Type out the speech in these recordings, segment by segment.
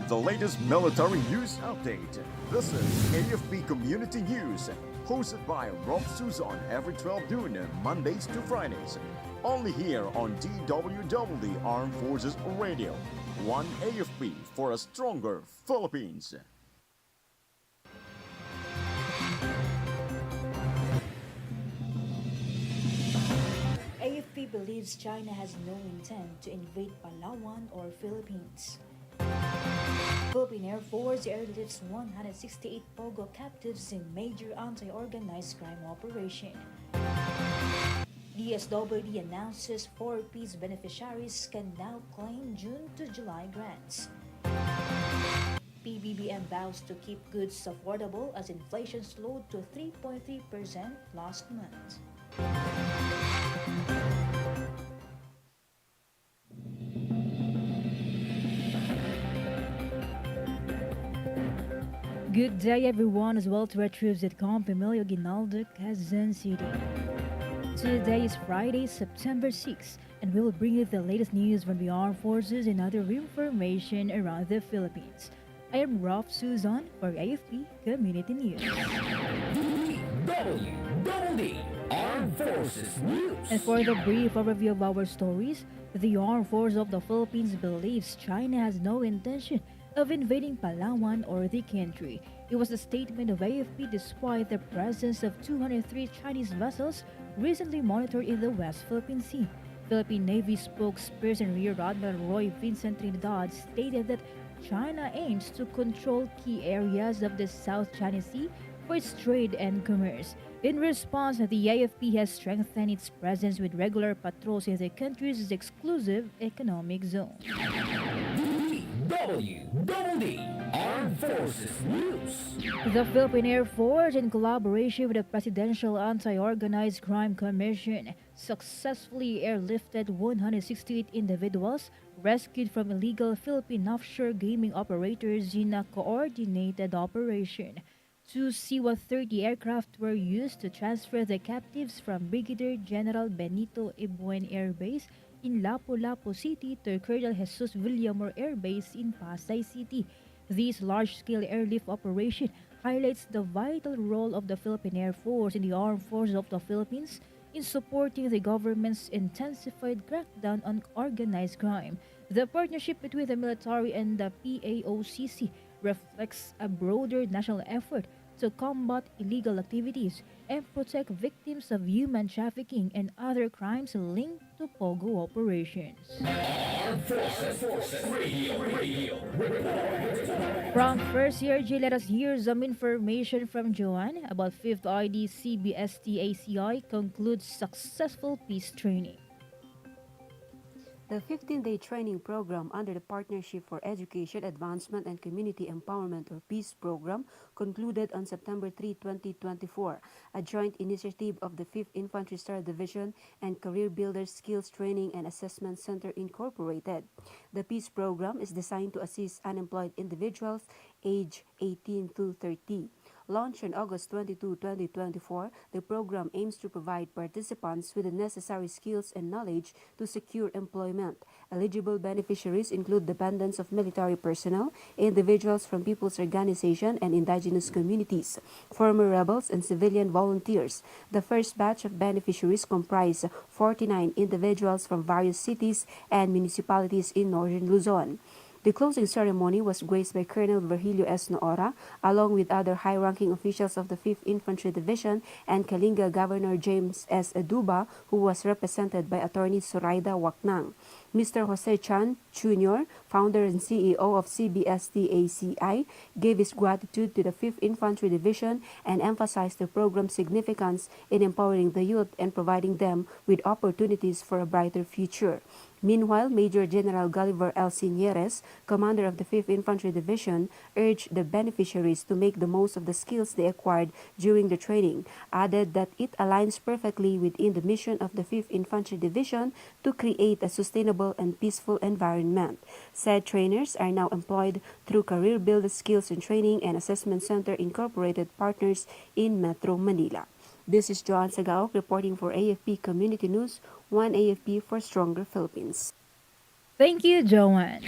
the latest military news update. This is AFP Community News, hosted by Rob Suzon every 12 noon, Mondays to Fridays. Only here on DWDD Armed Forces Radio. One AFP for a stronger Philippines. AFP believes China has no intent to invade Palawan or Philippines. Philippine Air Force airlifts 168 Pogo captives in major anti-organized crime operation. DSWD announces 4 peace beneficiaries can now claim June to July grants. PBBM vows to keep goods affordable as inflation slowed to 3.3% last month. Good day everyone, as well to our troops at Camp Emilio Ginaldo, Quezon City. Today is Friday, September 6th, and we will bring you the latest news from the armed forces and other information around the Philippines. I am Rolf Suzon for AFP Community News. DWDD Armed Forces News. And for the brief overview of our stories, the Armed Forces of the Philippines believes China has no intention of invading Palawan or the country. It was a statement of AFP despite the presence of 203 Chinese vessels recently monitored in the West Philippine Sea. Philippine Navy spokesperson Rear Admiral Roy Vincent Trinidad stated that China aims to control key areas of the South China Sea for its trade and commerce. In response, the AFP has strengthened its presence with regular patrols in the country's exclusive economic zone. DWDD Armed Forces News. The Philippine Air Force, in collaboration with the Presidential Anti-Organized Crime Commission, successfully airlifted 168 individuals rescued from illegal Philippine offshore gaming operators in a coordinated operation. 2 C-130 aircraft were used to transfer the captives from Brigadier General Benito Ibuen Air Base in Lapu-Lapu City to Colonel Jesus Villamor Air Base in Pasay City. This large-scale airlift operation highlights the vital role of the Philippine Air Force in the Armed Forces of the Philippines in supporting the government's intensified crackdown on organized crime. The partnership between the military and the PAOCC reflects a broader national effort to combat illegal activities and protect victims of human trafficking and other crimes linked to POGO operations. Armed Forces Radio. From First Year J, let us hear some information from Joanne about 5th ID CBST ACI concludes successful peace training. The 15-day training program under the Partnership for Education Advancement and Community Empowerment or PEACE program concluded on September 3, 2024, a joint initiative of the 5th Infantry Star Division and Career Builders Skills Training and Assessment Center Incorporated. The PEACE program is designed to assist unemployed individuals aged 18 to 30. Launched on August 22, 2024, the program aims to provide participants with the necessary skills and knowledge to secure employment. Eligible beneficiaries include dependents of military personnel, individuals from people's organization and indigenous communities, former rebels, and civilian volunteers. The first batch of beneficiaries comprise 49 individuals from various cities and municipalities in northern Luzon. The closing ceremony was graced by Colonel Virgilio S. Noora, along with other high-ranking officials of the 5th Infantry Division, and Kalinga Governor James S. Aduba, who was represented by Attorney Zoraida Waknang. Mr. Jose Chan Jr., founder and CEO of CBST-ACI, gave his gratitude to the 5th Infantry Division and emphasized the program's significance in empowering the youth and providing them with opportunities for a brighter future. Meanwhile, Major General Gulliver L. Sinieres, commander of the 5th Infantry Division, urged the beneficiaries to make the most of the skills they acquired during the training, added that it aligns perfectly within the mission of the 5th Infantry Division to create a sustainable and peaceful environment. Said trainers are now employed through Career Builder Skills and Training and Assessment Center Incorporated partners in Metro Manila. This is Joan Sagaok reporting for AFP Community News, one AFP for Stronger Philippines. Thank you, Joanne.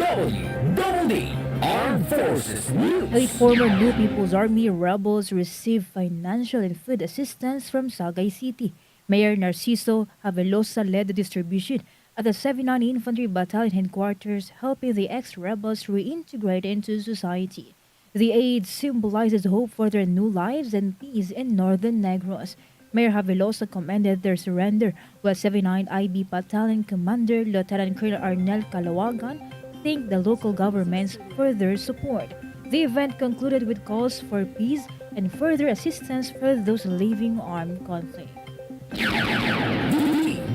DWDD Armed Forces News. 8 former New People's Army rebels received financial and food assistance from Sagay City. Mayor Narciso Havelosa led the distribution at the 79 Infantry Battalion headquarters, helping the ex-rebels reintegrate into society. The aid symbolizes hope for their new lives and peace in northern Negros. Mayor Havelosa commended their surrender, while 79 IB Battalion Commander Lieutenant Colonel Arnel Calawagan thanked the local governments for their support. The event concluded with calls for peace and further assistance for those living armed conflict.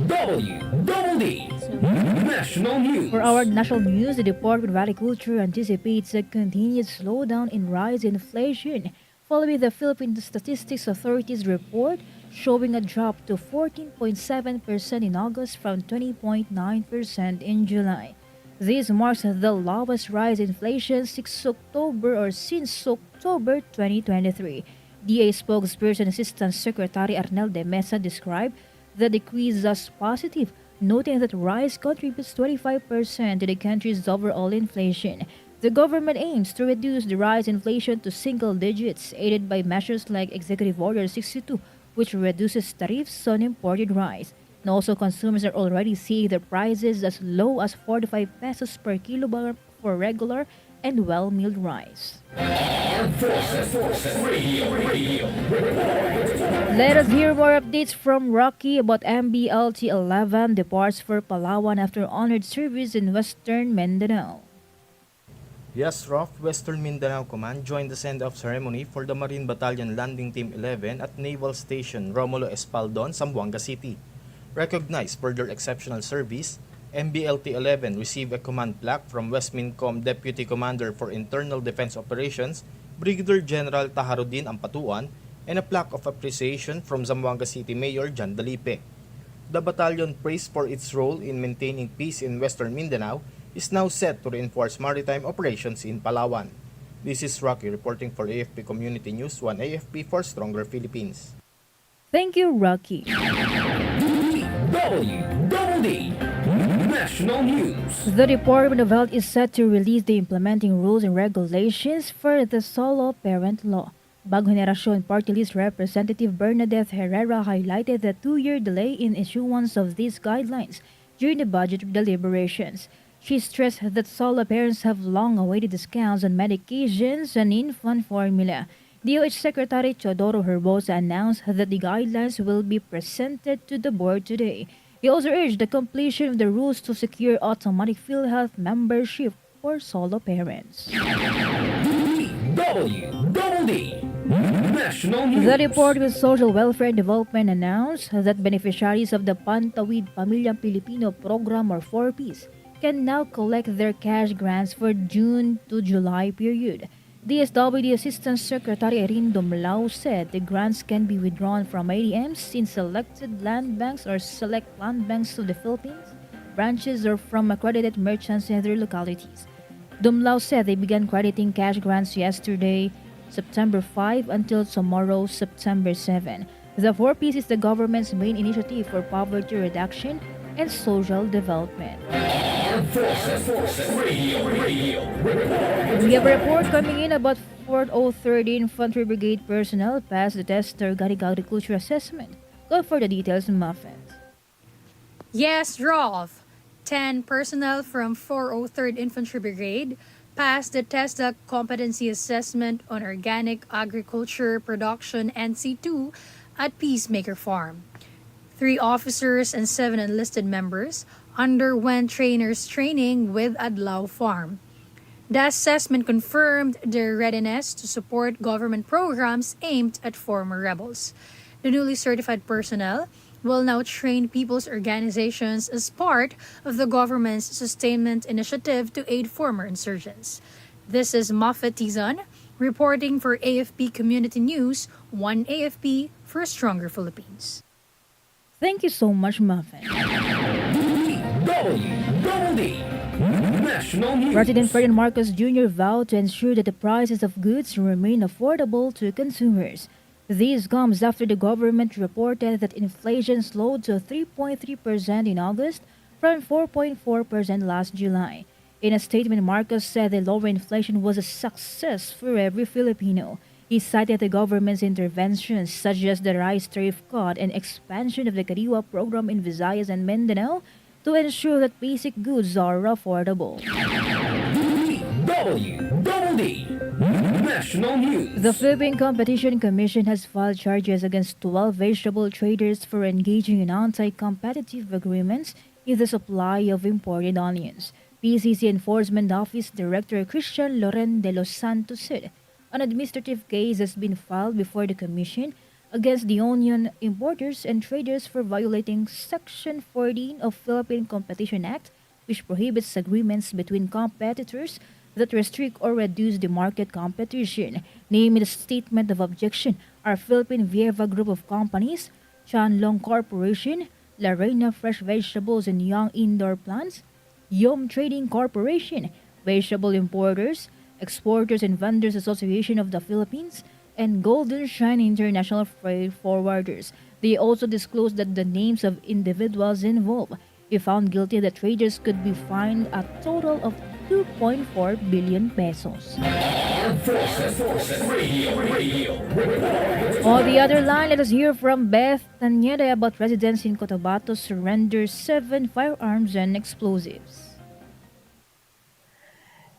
DWDD National News. For our national news, the Department of Agriculture anticipates a continued slowdown in rise in inflation following the Philippine Statistics Authority's report showing a drop to 14.7% in August from 20.9% in July. This marks the lowest rise in inflation since October 2023. DA spokesperson Assistant Secretary Arnel de Mesa described the decrease as positive, noting that rice contributes 25% to the country's overall inflation. The government aims to reduce the rice inflation to single digits, aided by measures like Executive Order 62, which reduces tariffs on imported rice. And also, consumers are already seeing their prices as low as 45 pesos per kilogram for regular and well-milled rice. Armed Forces Radio. Let us hear more updates from Rocky about MBLT 11 departs for Palawan after honored service in Western Mindanao. Yes, ROF, Western Mindanao Command joined the send-off ceremony for the Marine Battalion Landing Team 11 at Naval Station Romulo Espaldon, Zamboanga City. Recognized for their exceptional service, MBLT 11 received a command plaque from Westmincom Deputy Commander for Internal Defense Operations, Brigadier General Taharuddin Ampatuan, and a plaque of appreciation from Zamboanga City Mayor John Dalipe. The battalion, praised for its role in maintaining peace in Western Mindanao, is now set to reinforce maritime operations in Palawan. This is Rocky reporting for AFP Community News, 1 AFP for Stronger Philippines. Thank you, Rocky. DWDD National News. The Department of Health is set to release the implementing rules and regulations for the solo parent law. Bagong Henerasyon Party List Representative Bernadette Herrera highlighted the 2-year delay in issuance of these guidelines during the budget deliberations. She stressed that solo parents have long-awaited discounts on medications and infant formula. DOH Secretary Teodoro Herbosa announced that the guidelines will be presented to the board today. He also urged the completion of the rules to secure automatic PhilHealth membership for solo parents. DWDD National News. The Department of Social Welfare and Development announced that beneficiaries of the Pantawid Pamilyang Pilipino Program or 4Ps can now collect their cash grants for June to July period. DSWD Assistant Secretary Erin Dumlao said the grants can be withdrawn from ATMs in selected land banks or select land banks of the Philippines, branches or from accredited merchants in their localities. Dumlao said they began crediting cash grants yesterday, September 5 until tomorrow, September 7. The 4Ps is the government's main initiative for poverty reduction and social development. Armed Forces Radio. We have a report coming in about 403rd Infantry Brigade personnel passed the test organic agriculture assessment. Go for the details, Muffins. Yes, Rolf. 10 personnel from 403rd Infantry Brigade passed the TESDA Competency Assessment on Organic Agriculture Production NC2 at Peacemaker Farm. 3 officers and 7 enlisted members underwent trainers training with Adlaw Farm. The assessment confirmed their readiness to support government programs aimed at former rebels. The newly certified personnel will now train people's organizations as part of the government's sustainment initiative to aid former insurgents. This is Mafet Tizan reporting for AFP Community News, 1 AFP for Stronger Philippines. Thank you so much, Muffin. DWDD National News. President Ferdinand Marcos Jr. vowed to ensure that the prices of goods remain affordable to consumers. This comes after the government reported that inflation slowed to 3.3% in August from 4.4% last July. In a statement, Marcos said the lower inflation was a success for every Filipino. He cited the government's interventions, such as the rice tariff cut and expansion of the Kariwa program in Visayas and Mindanao, to ensure that basic goods are affordable. DWDD National News. The Philippine Competition Commission has filed charges against 12 vegetable traders for engaging in anti-competitive agreements in the supply of imported onions. PCC Enforcement Office Director Christian Loren de los Santos said an administrative case has been filed before the Commission against the onion importers and traders for violating Section 14 of Philippine Competition Act, which prohibits agreements between competitors that restrict or reduce the market competition. Named in the statement of objection are Philippine Vieva Group of Companies, Chanlong Corporation, La Reina Fresh Vegetables and Young Indoor Plants, Yom Trading Corporation, Vegetable Importers, Exporters and Vendors Association of the Philippines, and Golden Shine International Freight Forwarders. They also disclosed that the names of individuals involved. If found guilty, the traders could be fined a total of 2.4 billion pesos. Armed Forces Radio. On the other line, let us hear from Beth Tanyeda about residents in Cotabato surrender 7 firearms and explosives.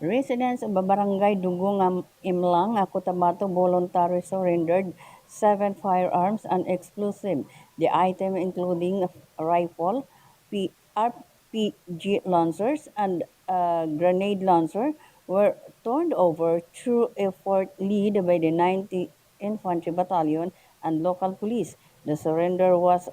Residents of Barangay Dugong Imlang, Cotabato voluntarily surrendered 7 firearms and explosive. The item including a rifle, RPG launchers, and a grenade launcher were turned over through effort led by the 90th Infantry Battalion and local police. The surrender was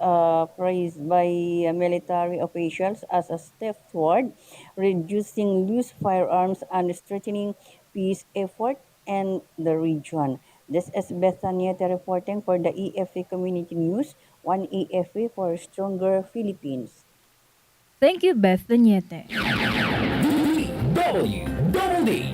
praised by military officials as a step toward reducing loose firearms and strengthening peace effort in the region. This is Bethanieta reporting for the AFP Community News, one AFP for stronger Philippines. Thank you, Beth Tanyete. DWDD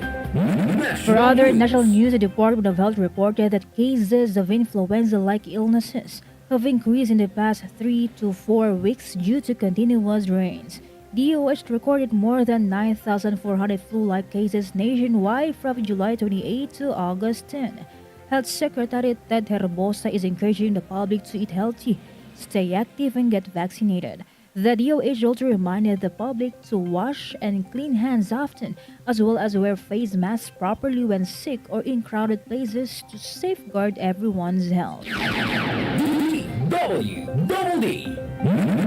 For other National national News. news, the Department of Health reported that cases of influenza-like illnesses have increased in the past 3 to 4 weeks due to continuous rains. DOH recorded more than 9,400 flu-like cases nationwide from July 28 to August 10. Health Secretary Ted Herbosa is encouraging the public to eat healthy, stay active, and get vaccinated. The DOH also reminded the public to wash and clean hands often, as well as wear face masks properly when sick or in crowded places to safeguard everyone's health. DWDD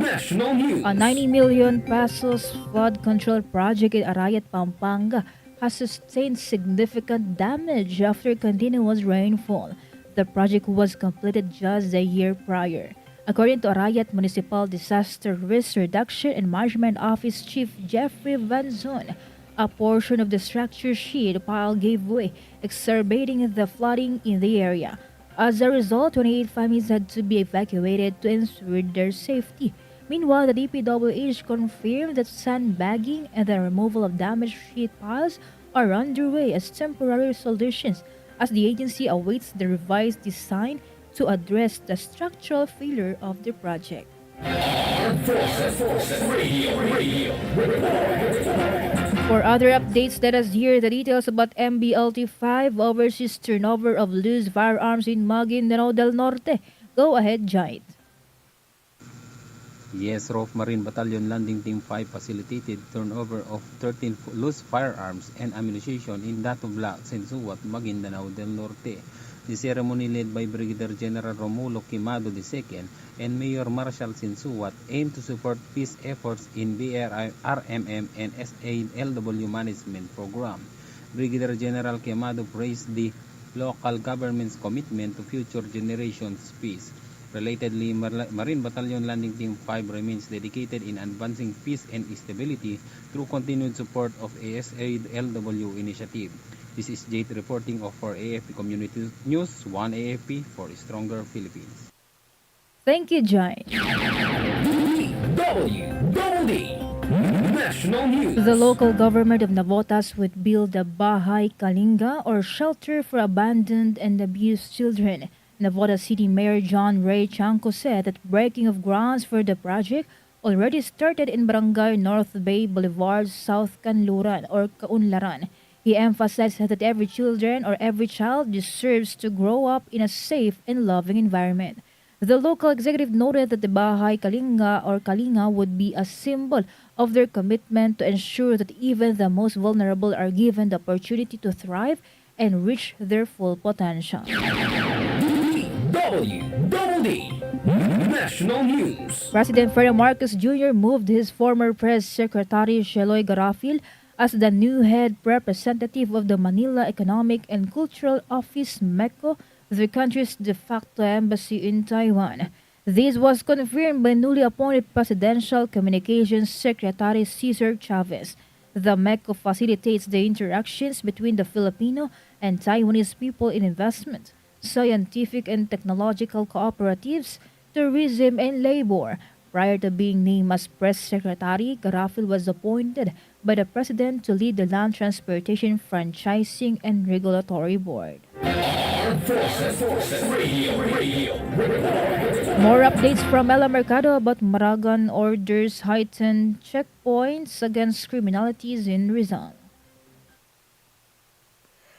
National News. A 90 million pesos flood control project in Arayat, Pampanga has sustained significant damage after continuous rainfall. The project was completed just a year prior. According to Arayat Municipal Disaster Risk Reduction and Management Office Chief Jeffrey Vanzon, a portion of the structure sheet pile gave way, exacerbating the flooding in the area. As a result, 28 families had to be evacuated to ensure their safety. Meanwhile, the DPWH confirmed that sandbagging and the removal of damaged sheet piles are underway as temporary solutions, as the agency awaits the revised design to address the structural failure of the project. Armed Forces Radio. For other updates, let us hear the details about MBLT-5 overseas turnover of loose firearms in Maguindanao del Norte. Go ahead, Jait. Yes, ROF Marine Battalion Landing Team 5 facilitated turnover of 13 loose firearms and ammunition in Datubla, Sensuat, Maguindanao del Norte. The ceremony led by Brigadier General Romulo Quimado II and Mayor Marshal Sensuat aimed to support peace efforts in BRMM and SALW management program. Brigadier General Quimado praised the local government's commitment to future generations' peace. Relatedly, Marine Battalion Landing Team 5 remains dedicated in advancing peace and stability through continued support of ASALW initiative. This is Jade reporting for AFP Community News, 1 AFP for Stronger Philippines. Thank you, Jait. DWDD National News. The local government of Navotas would build a Bahay Kalinga or shelter for abandoned and abused children. Navotas City Mayor John Ray Chanco said that breaking of grounds for the project already started in Barangay North Bay Boulevard, South Kanluran or Kaunlaran. He emphasized that every child deserves to grow up in a safe and loving environment. The local executive noted that the Bahay Kalinga or Kalinga would be a symbol of their commitment to ensure that even the most vulnerable are given the opportunity to thrive and reach their full potential. DWDD National News. President Ferdinand Marcos Jr. moved his former press secretary Sheloy Garafil as the new head representative of the Manila Economic and Cultural Office MECO, the country's de facto embassy in Taiwan. This was confirmed by newly appointed Presidential Communications Secretary Cesar Chavez. The MECO facilitates the interactions between the Filipino and Taiwanese people in investment, scientific and technological cooperatives, tourism, and labor. Prior to being named as press secretary, Garafil was appointed by the president to lead the Land Transportation Franchising and Regulatory Board. Armed Forces Radio. More updates from Ella Mercado about Maragan orders heightened checkpoints against criminalities in Rizal.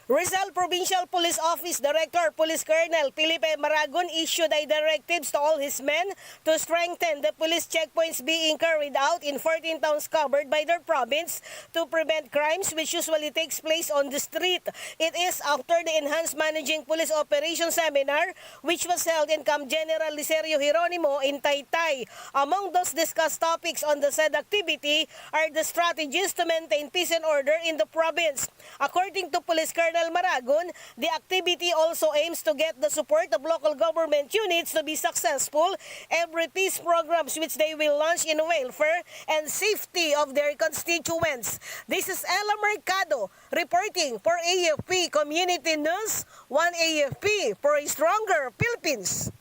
Rizal Provincial Police Office Director Police Colonel Felipe Maragon issued a directives to all his men to strengthen the police checkpoints being carried out in 14 towns covered by their province to prevent crimes which usually takes place on the street. It is after the Enhanced Managing Police Operations Seminar which was held in Camp General Licerio Hieronimo in Taytay. Among those discussed topics on the said activity are the strategies to maintain peace and order in the province. According to Police Colonel Maragon, the activity also aims to get the support of local government units to be successful every peace programs which they will launch in welfare and safety of their constituents. This is Ella Mercado reporting for AFP Community News, 1 AFP for a stronger Philippines.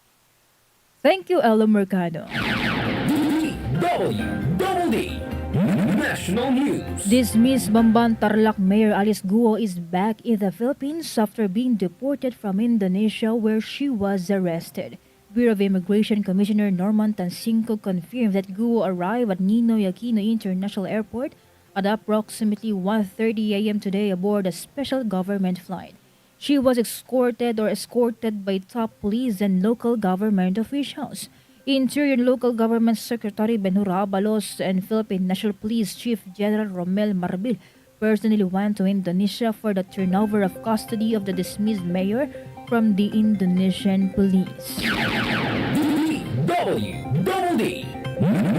Thank you, Ella Mercado. DWDD National News. Dismissed Bamban Tarlac Mayor Alice Guo is back in the Philippines after being deported from Indonesia where she was arrested. Bureau of Immigration Commissioner Norman Tansinco confirmed that Guo arrived at Ninoy Aquino International Airport at approximately 1:30 a.m. today aboard a special government flight. She was escorted by top police and local government officials. Interior and Local Government Secretary Benhura Abalos and Philippine National Police Chief General Romel Marbil personally went to Indonesia for the turnover of custody of the dismissed mayor from the Indonesian police. DWDD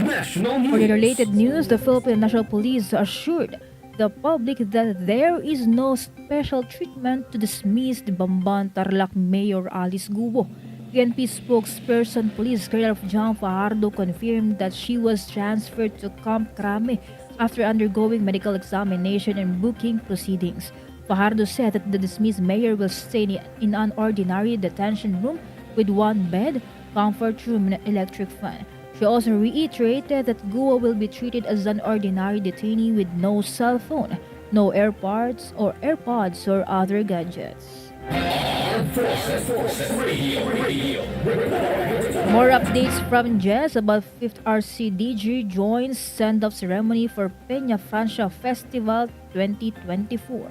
National News. For the related news, the Philippine National Police assured the public that there is no special treatment to dismiss the Bamban Tarlac Mayor Alice Guo. PNP spokesperson Police Colonel John Fajardo confirmed that she was transferred to Camp Crame after undergoing medical examination and booking proceedings. Fajardo said that the dismissed mayor will stay in an ordinary detention room with one bed, comfort room, and electric fan. She also reiterated that Guo will be treated as an ordinary detainee with no cell phone, no AirPods or other gadgets. Armed Forces Radio. More updates from Jess about 5th RCDG joins send-off ceremony for Peña Francia Festival 2024.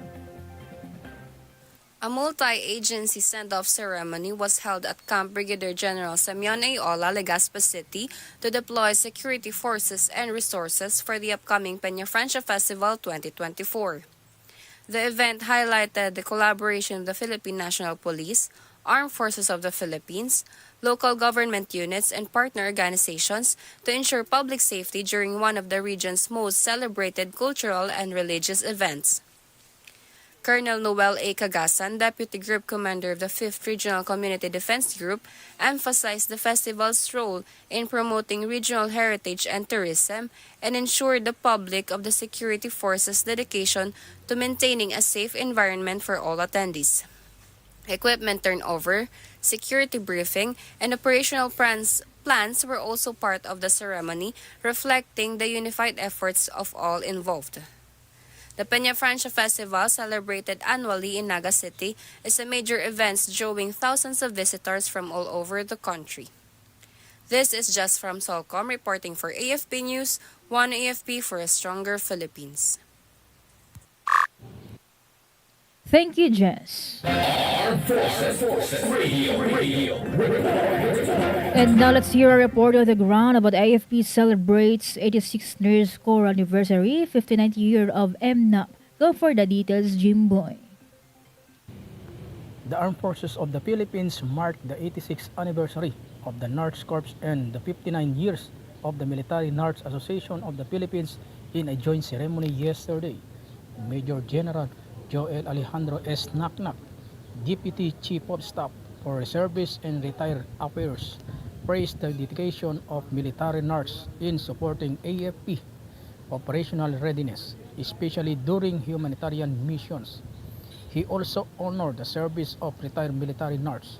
A multi-agency send-off ceremony was held at Camp Brigadier General Simeon A. Ola, Legazpi City to deploy security forces and resources for the upcoming Peña Francia Festival 2024. The event highlighted the collaboration of the Philippine National Police, Armed Forces of the Philippines, local government units, and partner organizations to ensure public safety during one of the region's most celebrated cultural and religious events. Colonel Noel A. Cagasan, Deputy Group Commander of the 5th Regional Community Defense Group, emphasized the festival's role in promoting regional heritage and tourism and ensured the public of the security forces' dedication to maintaining a safe environment for all attendees. Equipment turnover, security briefing, and operational plans were also part of the ceremony, reflecting the unified efforts of all involved. The Peña Francia Festival, celebrated annually in Naga City, is a major event drawing thousands of visitors from all over the country. This is Just from Solcom reporting for AFP News, one AFP for a stronger Philippines. Thank you, Jess. Armed Forces Radio. And now let's hear a report on the ground about AFP celebrates 86th Nurse Corps anniversary, 59th year of MNAP. Go for the details, Jimboy. The Armed Forces of the Philippines marked the 86th anniversary of the Nurse Corps and the 59 years of the Military Nurse Association of the Philippines in a joint ceremony yesterday. Major General Joel Alejandro S. Naknak, Deputy Chief of Staff for Reservists and Retired Affairs, praised the dedication of military nurses in supporting AFP operational readiness, especially during humanitarian missions. He also honored the service of retired military nurses.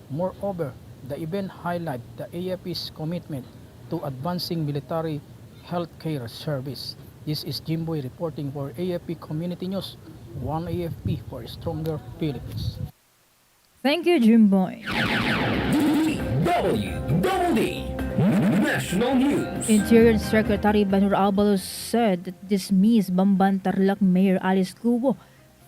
Moreover, the event highlighted the AFP's commitment to advancing military healthcare service. This is Jimboy reporting for AFP Community News, one AFP for a stronger Philippines. Thank you, Jimboy. DWDD National News. Interior Secretary Banur Abalos said that dismissed Bamban Tarlac Mayor Alice Guo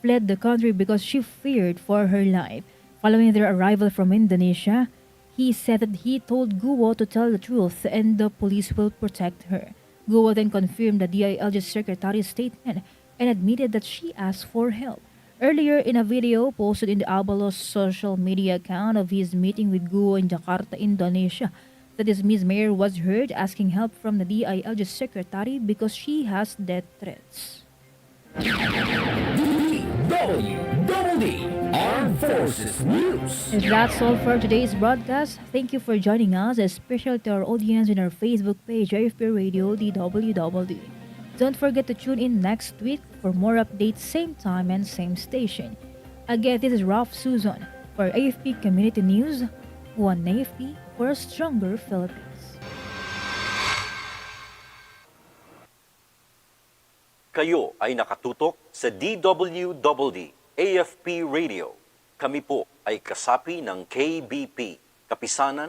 fled the country because she feared for her life. Following their arrival from Indonesia, he said that he told Guo to tell the truth and the police will protect her. Guo then confirmed the DILG secretary's statement and admitted that she asked for help. Earlier, in a video posted in the Abalos social media account of his meeting with Guo in Jakarta, Indonesia, the dismissed mayor was heard asking help from the DILG secretary because she has death threats. DWDD Armed Forces News. And that's all for today's broadcast. Thank you for joining us, especially to our audience in our Facebook page, AFP Radio DWDD. Don't forget to tune in next week for more updates, same time and same station. Again, this is Ralph Susan for AFP Community News, one AFP for a stronger Philippines. Kayo ay nakatutok sa DWDD AFP Radio. Kami po ay kasapi ng KBP, Kapisanan